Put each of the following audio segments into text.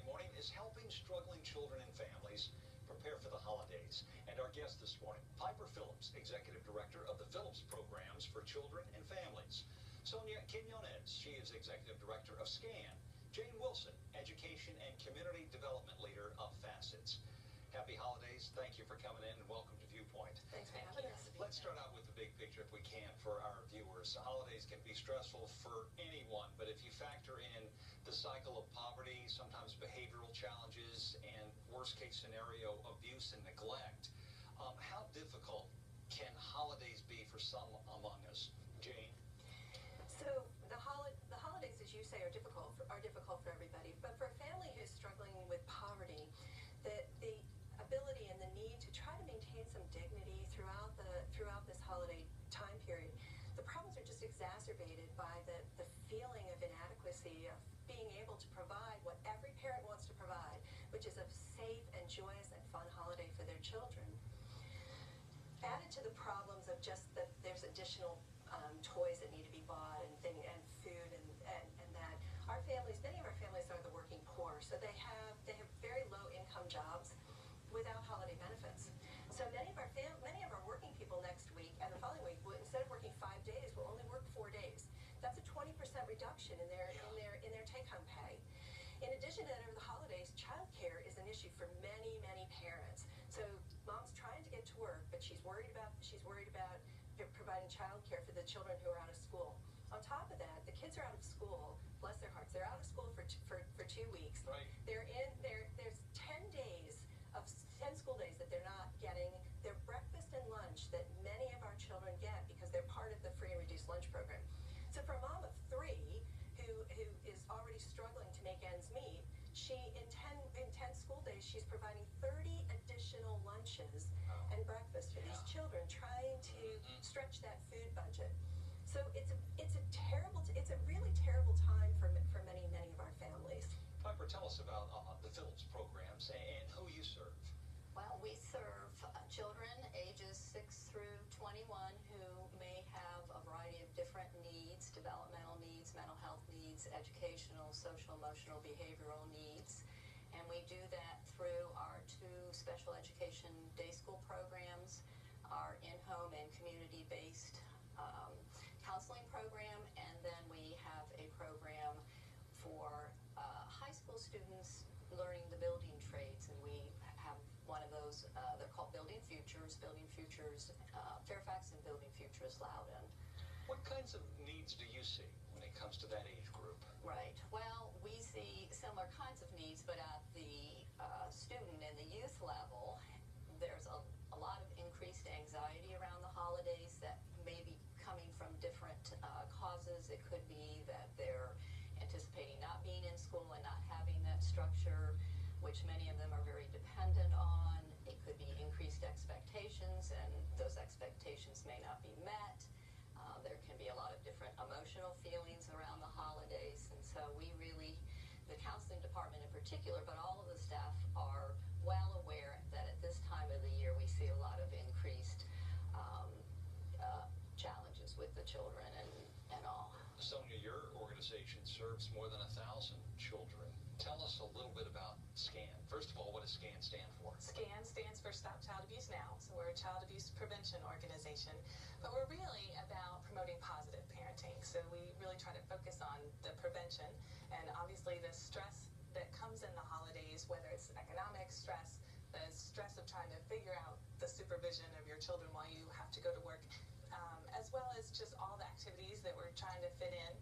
Saturday morning is helping struggling children and families prepare for the holidays. And our guest this morning, Piper Phillips, Executive Director of the Phillips Programs for Children and Families. Sonia Quinones, she is Executive Director of SCAN. Jane Wilson, Education and Community Development Leader of Facets. Happy holidays. Thank you for coming in and welcome to Viewpoint. Thanks for having us. Let's start out with the big picture if we can for our viewers. The holidays can be stressful for anyone, but if you factor in the cycle of poverty, sometimes behavioral challenges, and worst case scenario, abuse and neglect, how difficult can holidays be for some among us? Jane? So the holidays, as you say, are difficult for everybody. But for a family who's struggling with poverty, the ability and the need to try to maintain some dignity throughout this holiday time period, the problems are just exacerbated by the feeling of inadequacy of being able to provide what every parent wants to provide, which is a safe and joyous and fun holiday for their children. Added to the problems of just that there's additional toys that need to be bought and food and that many of our families are the working poor, so they have very low income jobs without holiday benefits. So many of our working people next week and the following week, instead of working 5 days, will only work 4 days. That's a 20% reduction in their take-home pay. In addition to that, over the holidays, childcare is an issue for many parents. So mom's trying to get to work, but she's worried about providing childcare for the children who are out of school. On top of that, the kids are out of school. Bless their hearts, they're out of school for 2 weeks. Right. There's 10 school days that they're not getting their breakfast and lunch that many of our children get because they're part of the free and reduced lunch program. So for a mom of 3 who is already struggling to make ends meet, in 10 school days, she's providing 30 additional lunches and breakfast for these children, trying to stretch that food budget. So it's a really terrible time for many of our families. Piper, tell us about the Phillips programs and who you serve. Well, we serve children ages 6 through 21 who may have a variety of different needs, developmental needs, mental health needs, educational, social, emotional, behavioral needs. And we do that through our 2 special education day school programs, our in-home and community-based counseling program, and then we have a program for high school students learning the building trades, and we have one of those, they're called Building Futures Fairfax, and Building Futures Loudon. What kinds of needs do you see when it comes to that age group? Right. Well, we see similar kinds of needs, but at the student and the youth level, there's a lot of increased anxiety around the holidays that may be coming from different causes. It could be that they're anticipating not being in school and not having that structure, which many of them are very dependent on. It could be increased expectations, and those expectations may not be met. There can be a lot of different emotional feelings around the holidays, and so we really, the counseling department in particular, but all of the staff are well aware that at this time of the year we see a lot of increased challenges with the children and all. Sonia, your organization serves more than 1,000 children. Tell us a little bit about SCAN. First of all, what does SCAN stand for? SCAN stands for Stop Child Abuse Now. So we're a child abuse prevention organization, but we're really about promoting positive parenting. So we really try to focus on the prevention, and obviously the stress that comes in the holidays, whether it's economic stress, the stress of trying to figure out the supervision of your children while you have to go to work, as well as just all the activities that we're trying to fit in.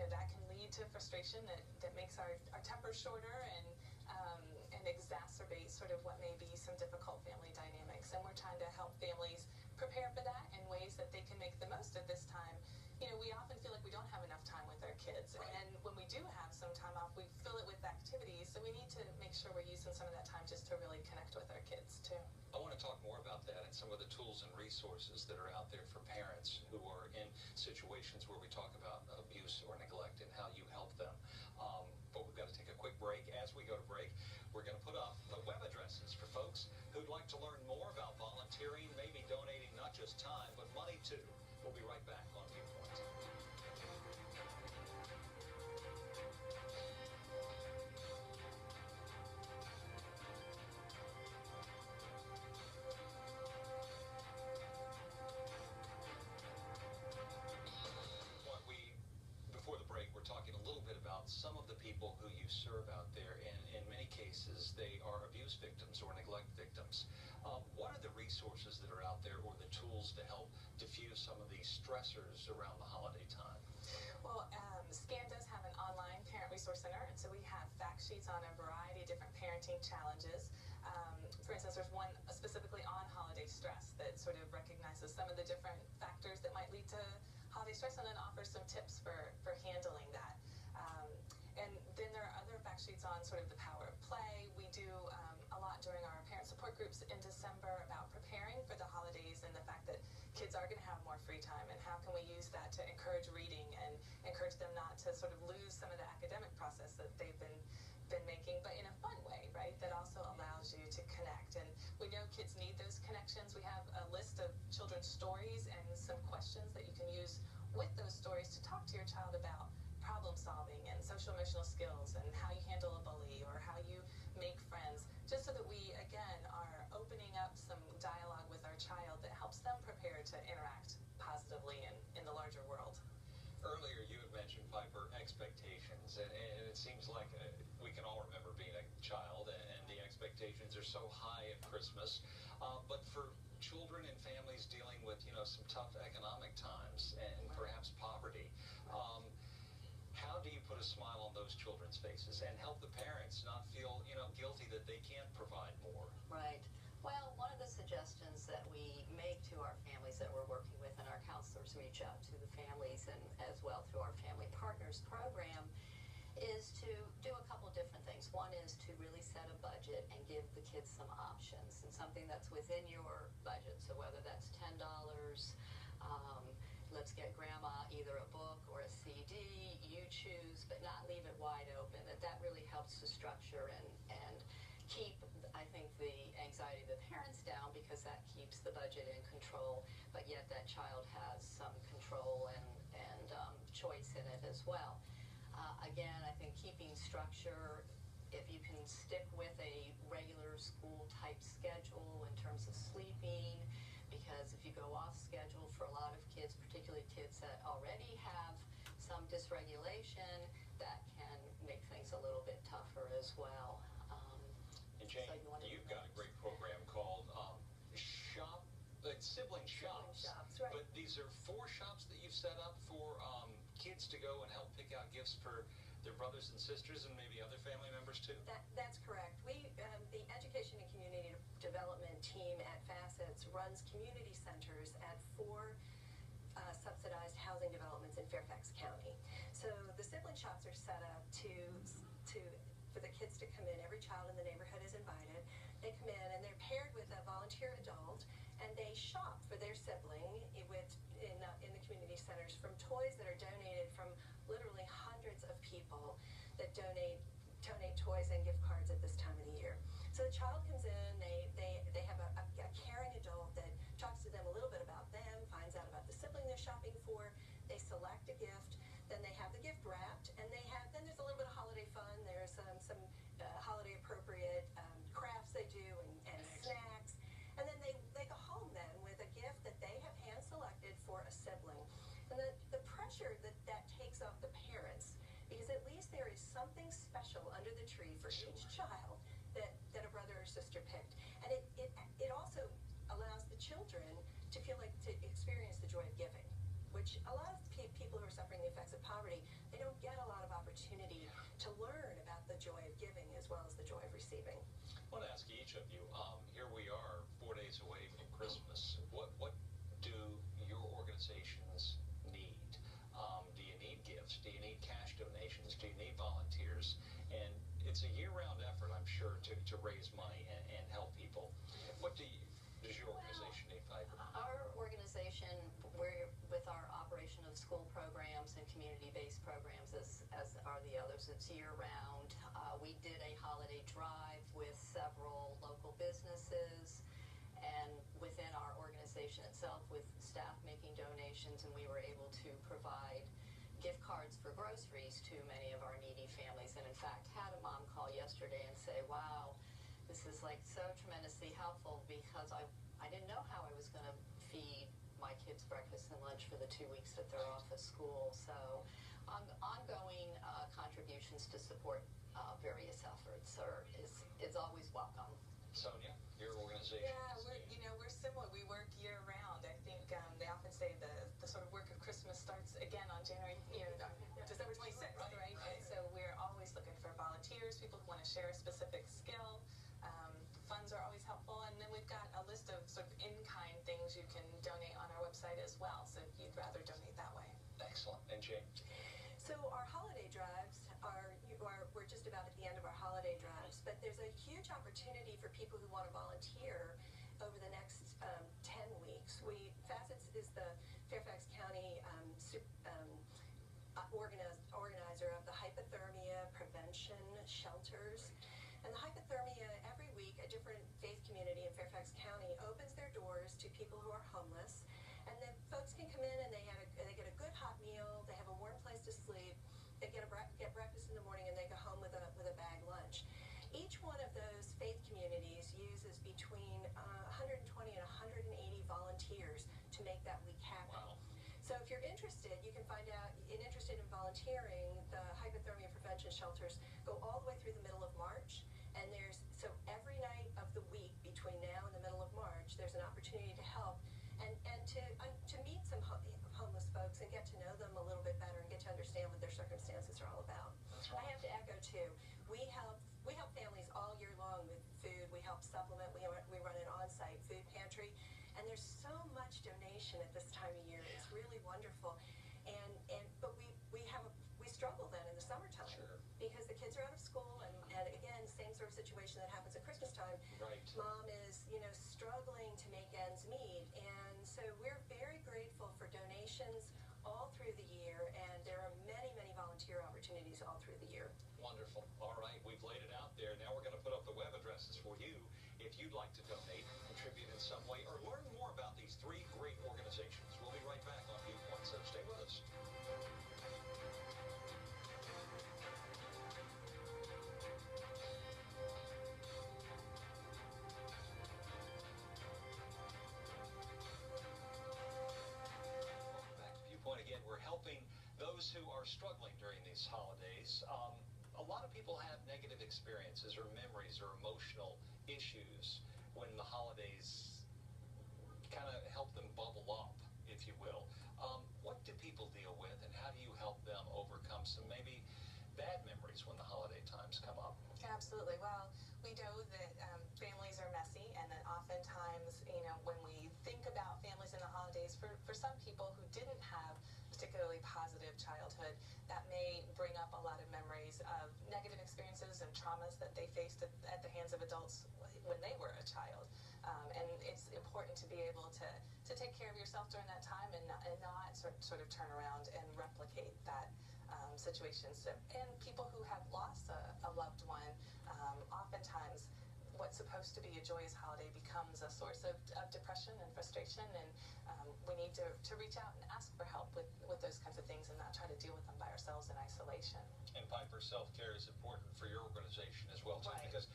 That can lead to frustration that makes our temper shorter and exacerbate sort of what may be some difficult family dynamics. And we're trying to help families prepare for that in ways that they can make the most of this time. We often feel like we don't have enough time with our kids. Right. And when we do have some time off, we fill it with activities. So we need to make sure we're using some of that time just to really connect with our kids too. I want to talk more about that and some of the tools and resources that are out there for parents who are in situations where we talk about abuse or neglect and how you help them. But we've got to take a quick break. As we go to break, we're going to put up the web addresses for folks who'd like to learn more about volunteering, maybe donating not just time, but money too. We'll be right back on Viewpoint. serve out there, and in many cases, they are abuse victims or neglect victims. What are the resources that are out there or the tools to help diffuse some of these stressors around the holiday time? Well, SCAN does have an online parent resource center, and so we have fact sheets on a variety of different parenting challenges. For instance, there's one specifically on holiday stress that sort of recognizes some of the different factors that might lead to holiday stress and then offers some tips for handling that. And then there are other fact sheets on sort of the power of play. We do a lot during our parent support groups in December about preparing for the holidays and the fact that kids are going to have more free time, and how can we use that to encourage reading and encourage them not to sort of lose some of the academic process that they've been making, but in a fun way, right, that also allows you to connect. And we know kids need those connections. We have a list of children's stories and some questions that you can use with those stories to talk to your child about problem solving and social emotional skills and how you handle a bully or how you make friends, just so that we, again, are opening up some dialogue with our child that helps them prepare to interact positively in the larger world. Earlier, you had mentioned, Piper, expectations, and it seems like we can all remember being a child, and the expectations are so high at Christmas. But for children and families dealing with, some tough economic times and perhaps poverty, how do you put a smile on those children's faces and help the parents not feel, guilty that they can't provide more? Right. Well, one of the suggestions that we make to our families that we're working with, and our counselors reach out to the families and as well through our Family Partners program, is to do a couple different things. One is to really set a budget and give the kids some options and something that's within your budget. So whether that's $10, let's get grandma either a book or a CD, you choose, but not leave it wide open. That really helps to structure and keep, I think, the anxiety of the parents down, because that keeps the budget in control, but yet that child has some control and choice in it as well. Again, I think keeping structure, if you can stick with a regular school type schedule in terms of sleeping, because if you go off schedule for a lot of kids, particularly kids that already have some dysregulation, that can make things a little bit tougher as well. And Jane, you've got a great program called Sibling Shops. Right. But these are 4 shops that you've set up for kids to go and help pick out gifts for their brothers and sisters and maybe other family members too? That's correct. We, the Education and Community Development team at Facets runs community centers at 4 subsidized housing developments in Fairfax County. So the sibling shops are set up for the kids to come in. Every child in the neighborhood is invited. They come in and they're paired with a volunteer adult, and they shop for their sibling in the community centers, from toys that are donated from literally hundreds of people that donate toys and gift cards at this time of the year. So the child comes in, they have a caring adult that talks to them a little bit about them, finds out about the sibling they're shopping for, they select a gift, then they have the gift wrapped, and then there's a little bit of holiday fun. There's some holiday appropriate crafts they do and snacks, and then they go home then with a gift that they have hand selected for a sibling. And the pressure that takes off the parents, because at least there is something special under the tree for each child that a brother or sister picked. And it also allows the children to experience the joy of giving, which a lot of people who are suffering the effects of poverty, they don't get a lot of opportunity to learn about the joy of giving as well as the joy of receiving. I want to ask each of you, here we are 4 days away from Christmas. What do your organizations need? Do you need gifts? Do you need cash donations? Do you need volunteers? And it's a year-round effort, I'm sure, to raise money and help people. What does your organization need, Piper? Our organization, we're with our operation of school programs and community-based programs, as are the others. It's year-round. We did a holiday drive with several local businesses, and within our organization itself, with staff making donations, and we were able to provide gift cards for groceries to many of our needy families. And in fact, had a mom call yesterday and say, wow, this is like so tremendously helpful, because I didn't know how I was going to feed my kids breakfast and lunch for the 2 weeks that they're off of school. So ongoing contributions to support various efforts is always welcome. Sonia, your organization? Yeah, we're similar. We work year round. I think they often say the sort of work of Christmas starts again on December 26th, right? And so we're always looking for volunteers, people who want to share a specific skill. Funds are always helpful, and then we've got a list of sort of in-kind things you can donate on our website as well. So if you'd rather donate that way. Excellent. And Jane? So our holiday drives we're just about at the end of our holiday drives, but there's a huge opportunity for people who want to volunteer over the next 10 weeks. Facets is the Fairfax County organizer of the hypothermia prevention shelters. And the hypothermia, every week, a different faith community in Fairfax County opens their doors to people who are homeless. And then folks can come in and they get a good hot meal, they have a warm place to sleep, they get breakfast in the morning, and they go home with a bag lunch. Each one of those faith communities uses between 120 and 180 volunteers to make that week happen. Wow. So if you're interested, you can find out, interested in volunteering, the hypothermia prevention shelters go all the way through the middle of March. And so every night of the week between now and the middle of March, there's an opportunity to help and to meet some homeless folks and get to know them a little bit better and get to understand what their circumstances are all about. That's right. I have to echo too. We help families all year long with food. We help supplement. We run an on-site food pantry, and there's so much donation at this time of year. It's really wonderful, but we struggle then in the summertime. Sure. Because the kids are out of school, and again, same sort of situation that happens at Christmas time. Right. Mom is struggling to make ends meet, and so we're very grateful for donations all through the year, and there are many volunteer opportunities all through the year. Wonderful. All right, we've laid it out there. Now we're going to put up the web addresses for you if you'd like to donate, contribute in some way, or learn more about these three great organizations. We'll be right back on Viewpoint, so stay with us. Again, we're helping those who are struggling during these holidays. A lot of people have negative experiences or memories or emotional issues when the holidays kind of help them bubble up, if you will. What do people deal with, and how do you help them overcome some maybe bad memories when the holiday times come up? Absolutely. Well, we know that families are messy, and that oftentimes, when we think about families in the holidays, for some people who didn't have particularly positive childhood, that may bring up a lot of memories of negative experiences and traumas that they faced at the hands of adults when they were a child. And it's important to be able to take care of yourself during that time and not sort of turn around and replicate that situation. So, and people who have lost a loved one, oftentimes what's supposed to be a joyous holiday becomes a source of depression and frustration, and we need to reach out and ask for help with those kinds of things and not try to deal with them by ourselves in isolation. And Piper, self-care is important for your organization as well, too, Right. because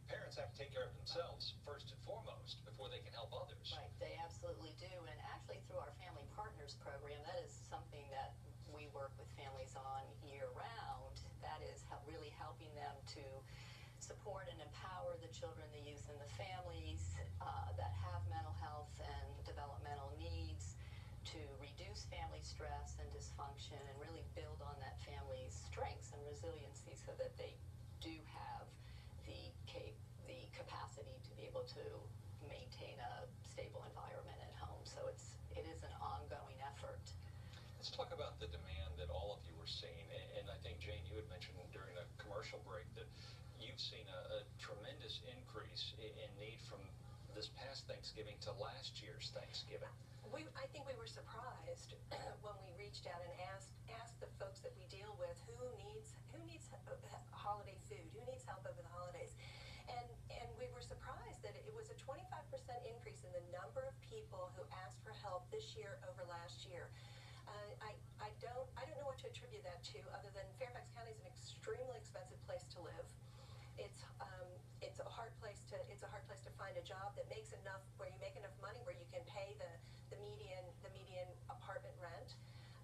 parents have to take care of themselves first and foremost before they can help others. Right, they absolutely do. And actually through our Family Partners program, that is something that we work with families on year-round. That is really helping them to support and empower the children, the youth, and the families that have mental health and developmental needs, to reduce family stress and dysfunction and really build on that family's strengths and resiliency so that they do have the capacity to be able to maintain a stable environment at home. So it is an ongoing effort. Let's talk about the demand that all of you are seeing. And I think, Jane, you had mentioned during the commercial break that you've seen a tremendous increase in need from this past Thanksgiving to last year's Thanksgiving. I think we were surprised when we reached out and asked the folks that we deal with who needs holiday food, who needs help over the holidays, and we were surprised that it was a 25% increase in the number of people who asked for help this year over last year. I don't know what to attribute that to, other than Fairfax County is an extremely expensive place to live. It's a hard place to find a job that makes enough, where you make enough money where you can pay the median apartment rent.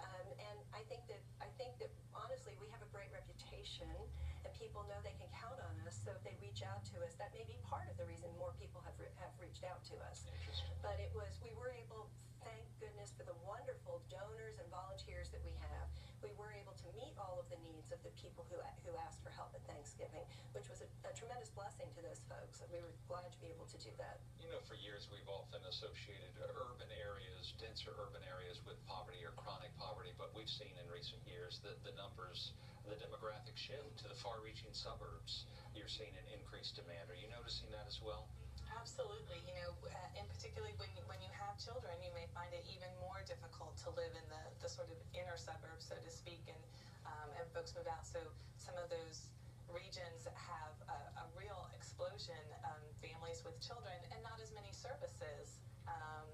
And I think that honestly we have a great reputation, and people know they can count on us. So if they reach out to us, that may be part of the reason more people have reached out to us. Interesting. But we were able, thank goodness for the wonderful donors and volunteers that we have, we were able to meet all of the needs of the people who asked for help at Thanksgiving, which was a tremendous blessing to those folks. We were glad to be able to do that. You know, for years we've often associated urban areas, denser urban areas with poverty or chronic poverty, but we've seen in recent years that the numbers, the demographic shift to the far-reaching suburbs. You're seeing an increased demand. Are you noticing that as well? Absolutely. You know, and particularly when you have children, you may find it even more difficult to live in the sort of inner suburbs, so to speak, and folks move out. So some of those regions have a real explosion of families with children and not as many services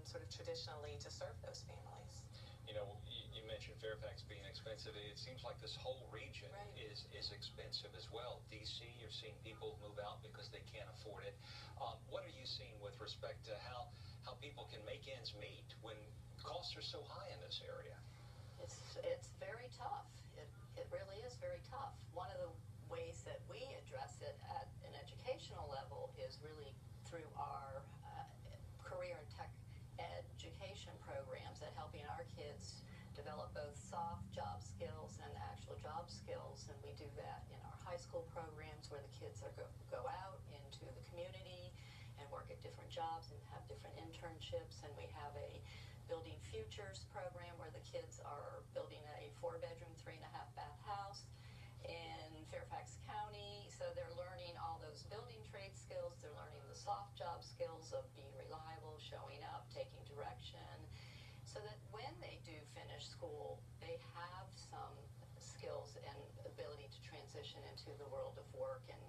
sort of traditionally to serve those families. You know, you mentioned Fairfax being expensive. It seems like this whole region is expensive as well. D.C., you're seeing people move out because they can't afford it. What are you seeing with respect to how people can make ends meet when costs are so high in this area? It's very tough. It really is very tough. One of the ways that we address it at an educational level is really through our career and tech education programs at helping our kids develop both soft job skills and actual job skills. And we do that in our high school programs where the kids go out into the community and work at different jobs and have different internships. And we have a Building Futures program where the kids are building a 4-bedroom, 3.5-bath house in Fairfax County. So they're learning all those building trade skills. They're learning the soft job skills of being reliable, showing up, taking direction, so that when they do finish school, they have some skills and ability to transition into the world of work and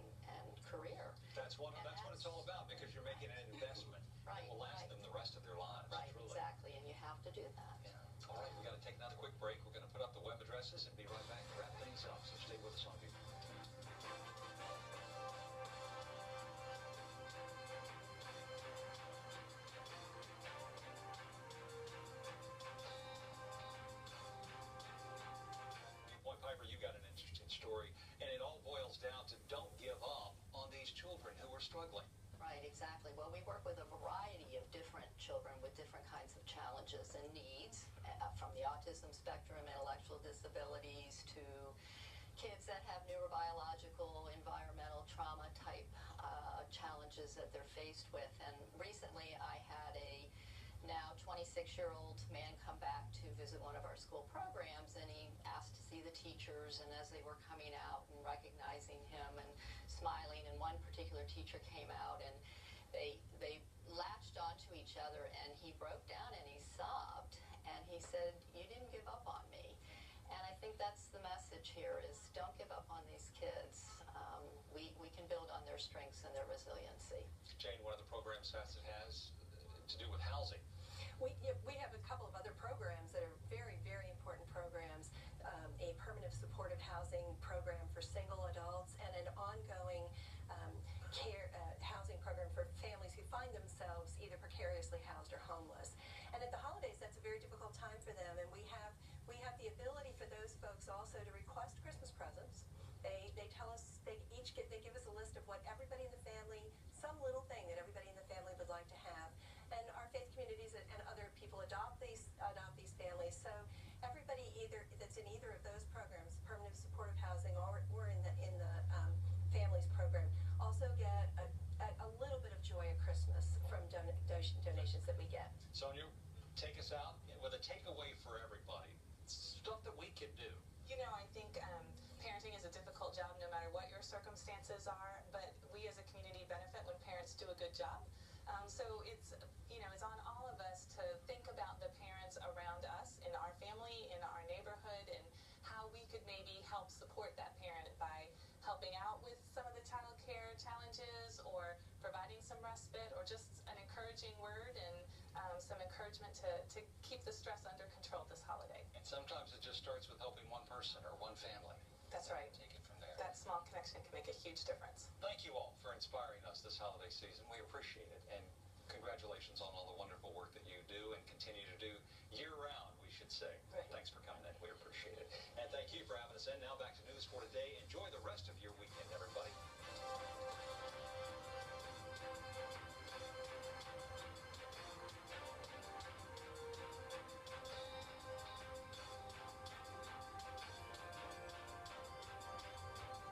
career. That's what it's all about, because you're making an investment that will last them the rest of their lives. Right, truly. exactly, and you have to do that. Yeah. All right, we got to take another quick break. We're going to put up the web addresses and be right back to wrap things up. So stay with us on Viewpoint. Piper, you got an interesting story, and it all boils down to don't give up on these children who are struggling. Right, exactly. Well, we work with a variety of different children with different kinds of challenges and needs, from the autism spectrum, intellectual disabilities, to kids that have neurobiological, environmental trauma type challenges that they're faced with. And recently I had a now 26-year-old man come back to visit one of our school programs, and he asked to see the teachers, and as they were coming out and recognizing him and smiling, and one particular teacher came out and they latched onto each other, and he broke down and he sobbed, and he said, "You didn't give up on me." And I think that's the message here, is don't give up on these kids. We can build on their strengths and their resiliency. Jane, one of the programs Facet has to do with housing. We have a couple of other programs that are very, very important programs. A permanent supportive housing program for single adults, and an ongoing care housing program for families who find themselves either precariously housed or homeless. And at the holidays, that's a very difficult time for them, and we have the ability for those folks also to request Christmas presents. They tell us, they give us a list of what everybody in the family, some little thing that everybody in the family would like to have. And our faith communities and other people adopt these families. So everybody that's in either of those programs, permanent supportive housing or in the families program, also get a little bit of joy at Christmas from donations that we get. Sonia, take us out with a takeaway for everybody. Stuff that we can do. You know, I think parenting is a difficult job no matter what your circumstances are, but we as a community benefit when parents do a good job. So it's on all of us to think about the parents around us, in our family, in our neighborhood, and how we could maybe help support that parent by helping out with some of the child care challenges, or providing some respite, or just an encouraging word and some encouragement to keep the stress under control this holiday. And sometimes it just starts with helping one person or one family. That's right. Take it from there. That small connection can make a huge difference. Thank you all for inspiring us this holiday season. We appreciate it, and congratulations on all the wonderful work that you do and continue to do year-round, we should say. Right. Thanks for coming in. We appreciate it. And thank you for having us in. Now back to News for Today. Enjoy the rest of your week.